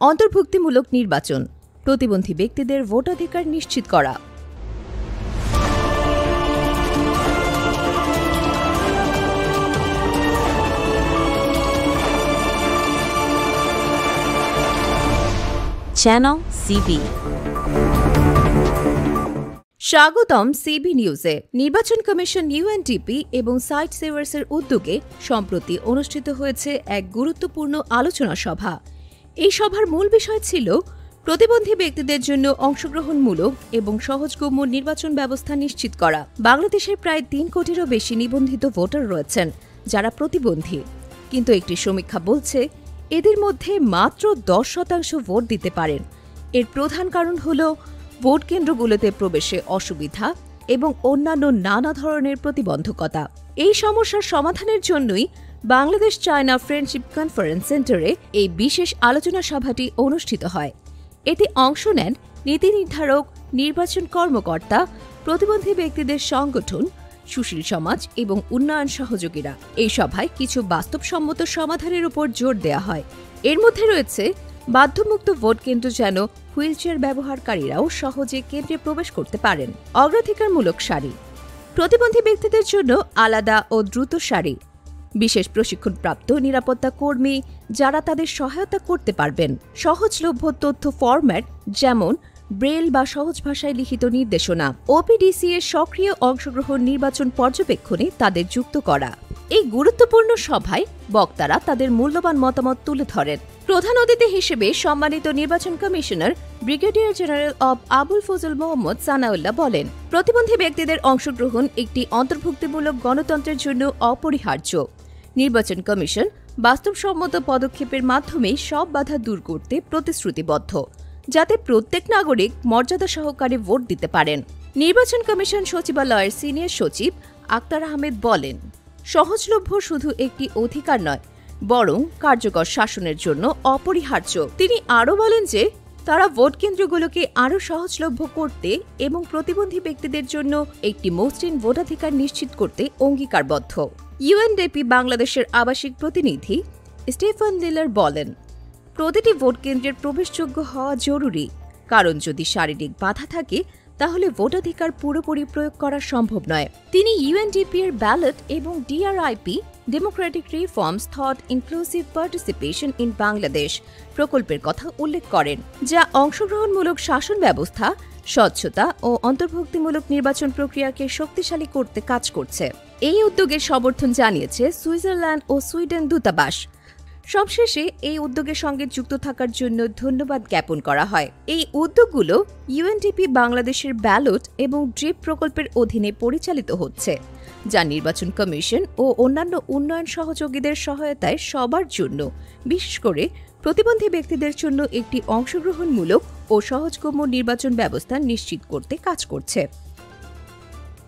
অন্তর্ভুক্তিমূলক নির্বাচন, প্রতিবন্ধী ব্যক্তিদের ভোটাধিকার নিশ্চিত করা। Channel CB. স্বাগতম সিবি নিউজে। নির্বাচন কমিশন ইউএনডিপি এবং সাইট সেভার্সের উদ্যোগে সম্প্রতি অনুষ্ঠিত হয়েছে এক গুরুত্বপূর্ণ আলোচনা সভা। এই সভার মূল বিষয় ছিল প্রতিবন্ধী ব্যক্তিদের জন্য অংশগ্রহণমূলক এবং সহজগম্য নির্বাচন ব্যবস্থা নিশ্চিত করা। বাংলাদেশের প্রায় ৩ কোটিরও বেশি নিবন্ধিত ভোটার রয়েছেন যারা প্রতিবন্ধী, কিন্তু একটি সমীক্ষা বলছে এদের মধ্যে মাত্র 10% ভোট দিতে পারেন। এর প্রধান কারণ হল ভোট কেন্দ্রগুলোতে প্রবেশে অসুবিধা এবং অন্যান্য নানা ধরনের প্রতিবন্ধকতা। এই সমস্যার সমাধানের জন্যই বাংলাদেশ চায়না ফ্রেন্ডশিপ কনফারেন্স সেন্টারে এই বিশেষ আলোচনা সভাটি অনুষ্ঠিত হয়। এতে অংশ নেন নীতি নির্ধারক, নির্বাচন কর্মকর্তা, প্রতিবন্ধী ব্যক্তিদের সংগঠন, সুশীল সমাজ এবং উন্নয়ন সহযোগীরা। এই সভায় কিছু বাস্তবসম্মত সমাধানের উপর জোর দেওয়া হয়। এর মধ্যে রয়েছে বাধ্যমুক্ত ভোট কেন্দ্র যেন হুইলচেয়ার ব্যবহারকারীরাও সহজে কেন্দ্রে প্রবেশ করতে পারেন, অগ্রাধিকারমূলক সারি, প্রতিবন্ধী ব্যক্তিদের জন্য আলাদা ও দ্রুত সারি, বিশেষ প্রশিক্ষণপ্রাপ্ত নিরাপত্তা কর্মী যারা তাদের সহায়তা করতে পারবেন, সহজলভ্য তথ্য ফরম্যাট যেমন ব্রেল বা সহজ ভাষায় লিখিত নির্দেশনা, ওপিডিসি এর সক্রিয় অংশগ্রহণ নির্বাচন পর্যবেক্ষণে তাদের যুক্ত করা। এই গুরুত্বপূর্ণ সভায় বক্তারা তাদের মূল্যবান মতামত তুলে ধরেন। প্রধান অতিথি হিসেবে সম্মানিত নির্বাচন commissioner brigadier general of Abul Fazal Mohammad Sanaullah বলেন, প্রতিবন্ধী ব্যক্তিদের অংশগ্রহণ একটি অন্তর্ভুক্তিমূলক গণতন্ত্রের জন্য অপরিহার্য। নির্বাচন কমিশন বাস্তবসম্মত পদক্ষেপের মাধ্যমে সব বাধা দূর করতে প্রতিশ্রুতিবদ্ধ, যাতে প্রত্যেক নাগরিক মর্যাদা সহকারে ভোট দিতে পারেন। নির্বাচন কমিশন সচিবালয়ের সিনিয়র সচিব আক্তার আহমেদ বলেন, সহজলভ্য শুধু একটি অধিকার নয়, বরং কার্যকর শাসনের জন্য অপরিহার্য। তিনি আরও বলেন যে তারা ভোট কেন্দ্রগুলোকে আরও সহজলভ্য করতে এবং প্রতিবন্ধী ব্যক্তিদের জন্য একটি মসৃণ ভোটাধিকার নিশ্চিত করতে অঙ্গীকারবদ্ধ। ইউএনডিপি বাংলাদেশের আবাসিক প্রতিনিধি স্টিফেন লিলার বলেন, প্রতিটি ভোট কেন্দ্রের প্রবেশযোগ্য হওয়া জরুরি, কারণ যদি শারীরিক বাধা থাকে তাহলে ভোটাধিকার পুরোপুরি প্রয়োগ করা সম্ভব নয়। তিনি ইউএনডিপি এর ব্যালট এবং DRIP democratic reforms through inclusive participation in Bangladesh প্রকল্পের কথা উল্লেখ করেন, যা অংশগ্রহণমূলক শাসন ব্যবস্থা, স্বচ্ছতা ও অন্তর্ভুক্তিমূলক নির্বাচন প্রক্রিয়াকে শক্তিশালী করতে কাজ করছে। এই উদ্যোগের সমর্থন জানিয়েছে সুইজারল্যান্ড ও সুইডেন দূতাবাস। সবশেষে এই উদ্যোগের সঙ্গে যুক্ত থাকার জন্য ধন্যবাদ জ্ঞাপন করা হয়। এই উদ্যোগগুলো ইউএনডিপি বাংলাদেশের ব্যালট এবং ড্রিপ প্রকল্পের অধীনে পরিচালিত হচ্ছে, যা নির্বাচন কমিশন ও অন্যান্য উন্নয়ন সহযোগীদের সহায়তায় সবার জন্য, বিশেষ করে প্রতিবন্ধী ব্যক্তিদের জন্য একটি অংশগ্রহণমূলক ও সহজগম্য নির্বাচন ব্যবস্থা নিশ্চিত করতে কাজ করছে।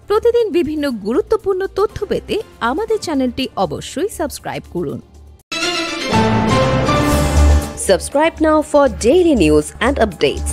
প্রতিদিন বিভিন্ন গুরুত্বপূর্ণ তথ্য পেতে আমাদের চ্যানেলটি অবশ্যই সাবস্ক্রাইব করুন। Subscribe now for daily news and updates.